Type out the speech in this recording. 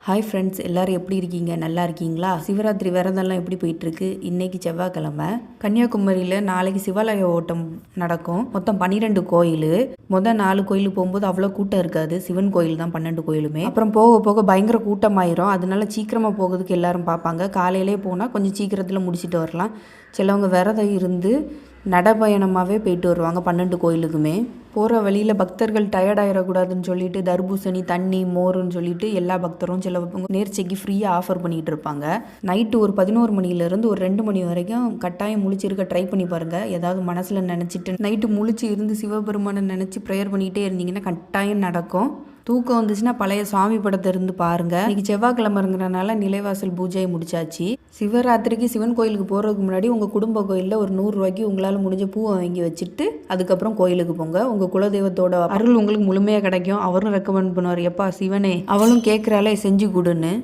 Hi friends, எல்லோரும் எப்படி இருக்கீங்க? நல்லா இருக்கீங்களா? சிவராத்திரி விரதம்லாம் எப்படி போயிட்டுருக்கு? இன்றைக்கி செவ்வாய்க்கிழமை. கன்னியாகுமரியில் நாளைக்கு சிவாலய ஓட்டம் நடக்கும். மொத்தம் 12 கோயில். மொதல் 4 கோயில் போகும்போது அவ்வளோ கூட்டம் இருக்காது. சிவன் கோயில் தான் 12 கோயிலுமே. அப்புறம் போக போக பயங்கர கூட்டமாயிரும். அதனால சீக்கிரமாக போகிறதுக்கு எல்லாரும் பார்ப்பாங்க. காலையிலே போனால் கொஞ்சம் சீக்கிரத்தில் முடிச்சுட்டு வரலாம். சிலவங்க விரதம் இருந்து நடைப்பயணமாகவே போயிட்டு வருவாங்க 12 கோயிலுக்குமே. போகிற வழியில் பக்தர்கள் டயர்டாயிடக்கூடாதுன்னு சொல்லிட்டு தர்பூசணி, தண்ணி, மோருன்னு சொல்லிட்டு எல்லா பக்தரும் சில நேர்ச்சைக்கு ஃப்ரீயாக ஆஃபர் பண்ணிகிட்டு இருப்பாங்க. நைட்டு ஒரு 11 மணிலேருந்து ஒரு 2 மணி வரைக்கும் கட்டாயம் முழிச்சிருக்க ட்ரை பண்ணி பாருங்கள். ஏதாவது மனசில் நினச்சிட்டு நைட்டு முழிச்சு இருந்து சிவபெருமானை நினச்சி ப்ரேயர் பண்ணிக்கிட்டே இருந்தீங்கன்னா கட்டாயம் நடக்கும். தூக்கம் வந்துச்சுன்னா பழைய சுவாமி படத்தை இருந்து பாருங்கள். இன்றைக்கி செவ்வாய்க்கிழமைங்கிறனால நிலைவாசல் பூஜையை முடிச்சாச்சு. சிவராத்திரிக்கு சிவன் கோயிலுக்கு போகிறதுக்கு முன்னாடி உங்கள் குடும்ப கோயிலில் ஒரு 100 ரூபாய்க்கு உங்களால் முடிஞ்ச பூவை வாங்கி வச்சுட்டு அதுக்கப்புறம் கோயிலுக்கு போங்க. உங்கள் குலதெய்வத்தோட அருள் உங்களுக்கு முழுமையாக கிடைக்கும். அவரும் ரெக்கமெண்ட் பண்ணுவார், எப்பா சிவனே அவளும் கேட்குறாலே செஞ்சு கொடுன்னு.